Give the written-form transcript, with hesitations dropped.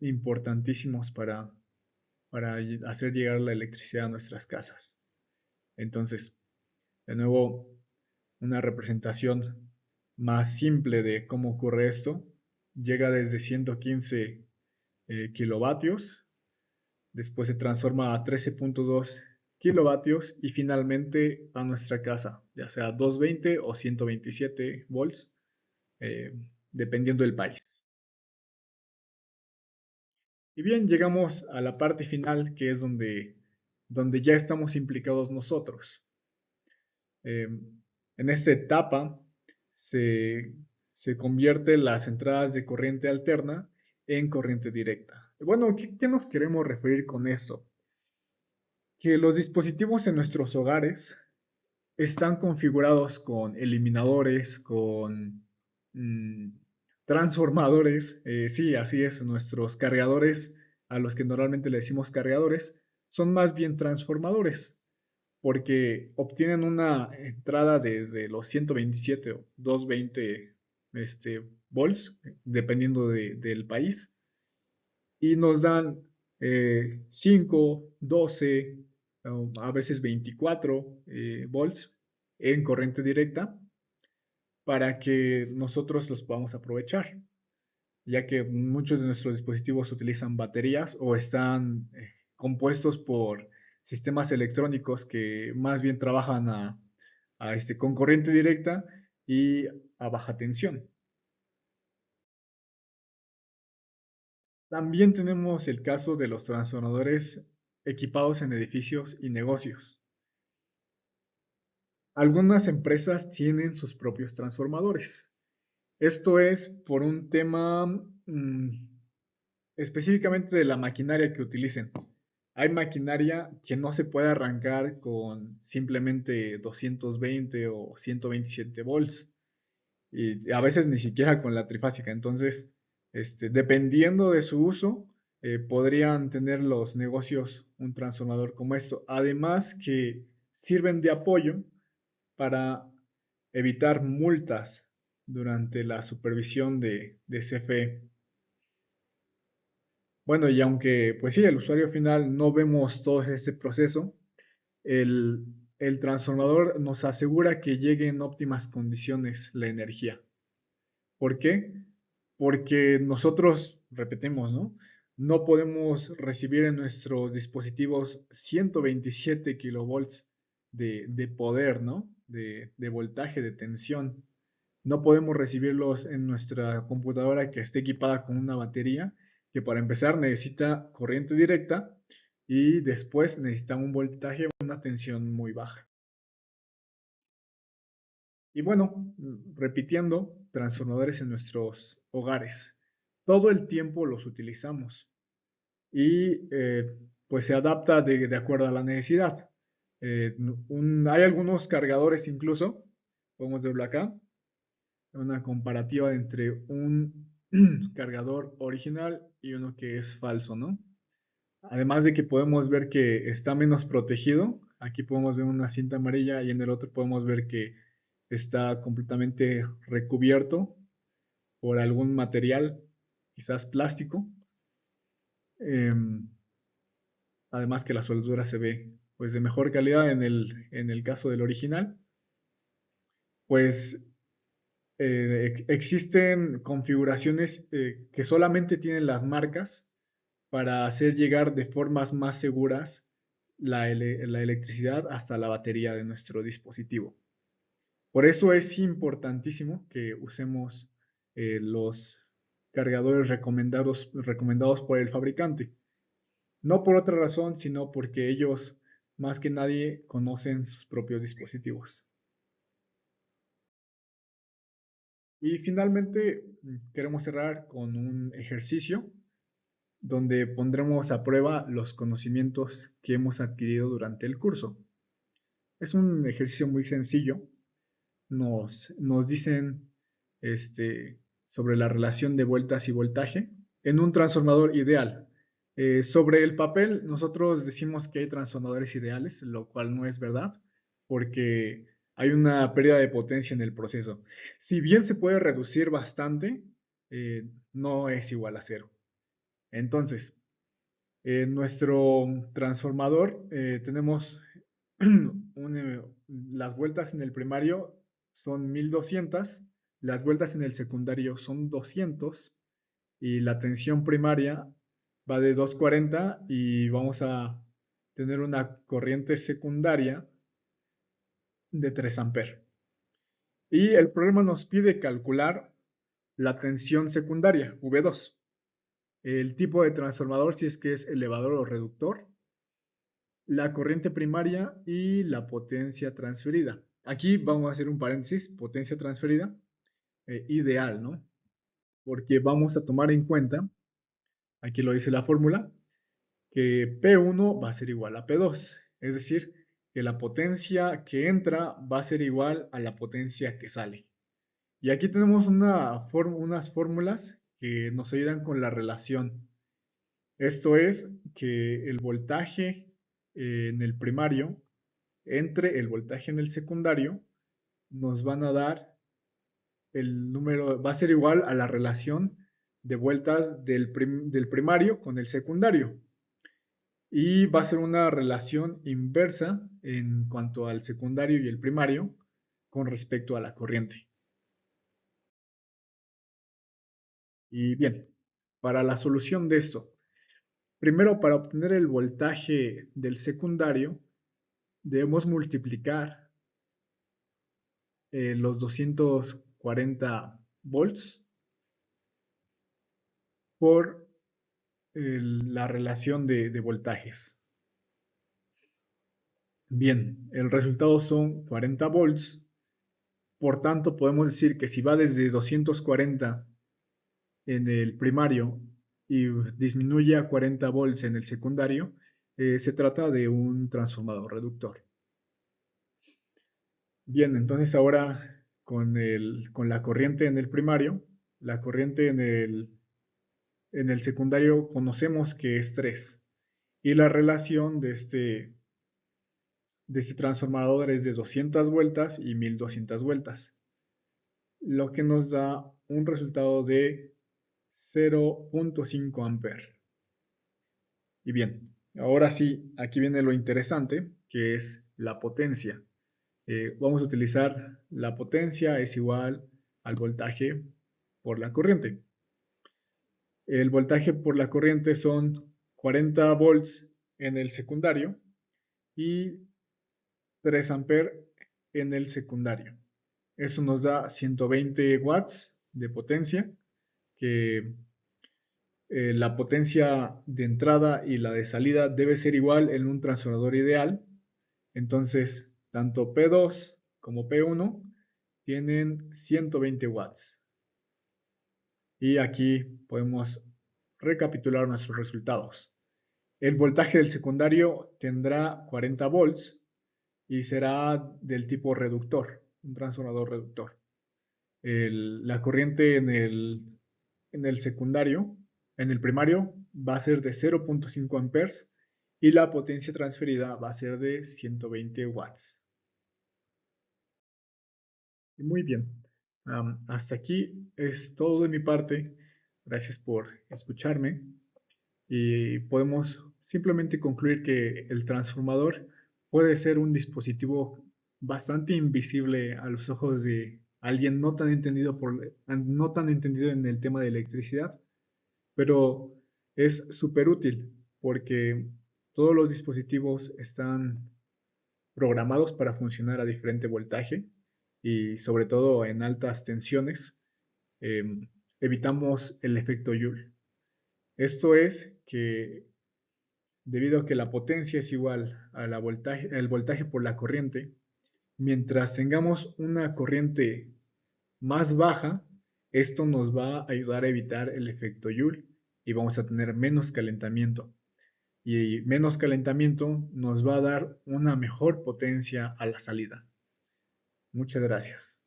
importantísimos para hacer llegar la electricidad a nuestras casas. Entonces, de nuevo, una representación más simple de cómo ocurre esto. Llega desde 115 kilovatios, después se transforma a 13.2 kilovatios y finalmente a nuestra casa, ya sea 220 o 127 volts, eh, dependiendo del país. Y bien, llegamos a la parte final, que es donde ya estamos implicados nosotros. En esta etapa se, se convierte las entradas de corriente alterna en corriente directa. Bueno, ¿qué nos queremos referir con esto? Que los dispositivos en nuestros hogares están configurados con eliminadores, con mm, transformadores. Sí, así es, nuestros cargadores, a los que normalmente le decimos cargadores, son más bien transformadores, porque obtienen una entrada desde los 127 o 220 volts, dependiendo del país, y nos dan 5, 12, a veces 24 volts en corriente directa para que nosotros los podamos aprovechar, ya que muchos de nuestros dispositivos utilizan baterías o están compuestos por sistemas electrónicos que más bien trabajan con corriente directa y a baja tensión. También tenemos el caso de los transformadores equipados en edificios y negocios. Algunas empresas tienen sus propios transformadores. Esto es por un tema específicamente de la maquinaria que utilicen. Hay maquinaria que no se puede arrancar con simplemente 220 o 127 volts y a veces ni siquiera con la trifásica. Entonces, dependiendo de su uso, podrían tener los negocios un transformador como esto. Además que sirven de apoyo para evitar multas durante la supervisión de CFE. Bueno, y aunque, pues sí, el usuario final no vemos todo este proceso, el, el transformador nos asegura que llegue en óptimas condiciones la energía. ¿Por qué? Porque nosotros, repetimos, ¿no? No podemos recibir en nuestros dispositivos 127 kilovolts de poder, ¿no? De voltaje, de tensión. No podemos recibirlos en nuestra computadora que esté equipada con una batería, que para empezar necesita corriente directa y después necesita un voltaje o una tensión muy baja. Y bueno, repitiendo, transformadores en nuestros hogares. Todo el tiempo los utilizamos y pues se adapta de acuerdo a la necesidad. Hay algunos cargadores incluso, podemos verlo acá, una comparativa entre un cargador original y uno que es falso, ¿no? Además de que podemos ver que está menos protegido, aquí podemos ver una cinta amarilla y en el otro podemos ver que está completamente recubierto por algún material, quizás plástico. Además que la soldadura se ve pues de mejor calidad en el caso del original. Pues existen configuraciones que solamente tienen las marcas para hacer llegar de formas más seguras la electricidad hasta la batería de nuestro dispositivo. Por eso es importantísimo que usemos los cargadores recomendados por el fabricante. No por otra razón, sino porque ellos más que nadie conocen sus propios dispositivos. Y finalmente queremos cerrar con un ejercicio donde pondremos a prueba los conocimientos que hemos adquirido durante el curso. Es un ejercicio muy sencillo. Nos dicen sobre la relación de vueltas y voltaje en un transformador ideal. Sobre el papel, nosotros decimos que hay transformadores ideales, lo cual no es verdad, porque hay una pérdida de potencia en el proceso. Si bien se puede reducir bastante, no es igual a cero. Entonces, en nuestro transformador tenemos las vueltas en el primario son 1200, las vueltas en el secundario son 200 y la tensión primaria va de 240 y vamos a tener una corriente secundaria de 3 amperes. Y el problema nos pide calcular la tensión secundaria, V2, el tipo de transformador si es que es elevador o reductor, la corriente primaria y la potencia transferida. Aquí vamos a hacer un paréntesis, potencia transferida, ideal, ¿no? Porque vamos a tomar en cuenta, aquí lo dice la fórmula, que P1 va a ser igual a P2, es decir, que la potencia que entra va a ser igual a la potencia que sale. Y aquí tenemos unas fórmulas que nos ayudan con la relación. Esto es que el voltaje en el primario entre el voltaje en el secundario nos van a dar el número, va a ser igual a la relación de vueltas del primario con el secundario. Y va a ser una relación inversa en cuanto al secundario y el primario con respecto a la corriente. Y bien, para la solución de esto, primero para obtener el voltaje del secundario, debemos multiplicar los 240 volts por la relación de voltajes. Bien, el resultado son 40 volts, por tanto podemos decir que si va desde 240 en el primario y disminuye a 40 volts en el secundario, se trata de un transformador reductor. Bien, entonces ahora con la corriente en el primario, la corriente en el secundario conocemos que es 3 y la relación de este transformador es de 200 vueltas y 1200 vueltas, lo que nos da un resultado de 0.5 amperes. Y bien, ahora sí, aquí viene lo interesante, que es la potencia. Vamos a utilizar la potencia es igual al voltaje por la corriente. El voltaje por la corriente son 40 volts en el secundario y 3 amperes en el secundario. Eso nos da 120 watts de potencia, que la potencia de entrada y la de salida debe ser igual en un transformador ideal. Entonces, tanto P2 como P1 tienen 120 watts. Y aquí podemos recapitular nuestros resultados. El voltaje del secundario tendrá 40 volts y será del tipo reductor, un transformador reductor. La corriente en el secundario, en el primario, va a ser de 0.5 amperes y la potencia transferida va a ser de 120 watts. Muy bien, hasta aquí es todo de mi parte. Gracias por escucharme y podemos simplemente concluir que el transformador puede ser un dispositivo bastante invisible a los ojos de alguien no tan entendido en el tema de electricidad, pero es súper útil porque todos los dispositivos están programados para funcionar a diferente voltaje y sobre todo en altas tensiones evitamos el efecto Joule. Esto es que debido a que la potencia es igual a al voltaje por la corriente, mientras tengamos una corriente más baja, esto nos va a ayudar a evitar el efecto Joule y vamos a tener menos calentamiento. Y menos calentamiento nos va a dar una mejor potencia a la salida. Muchas gracias.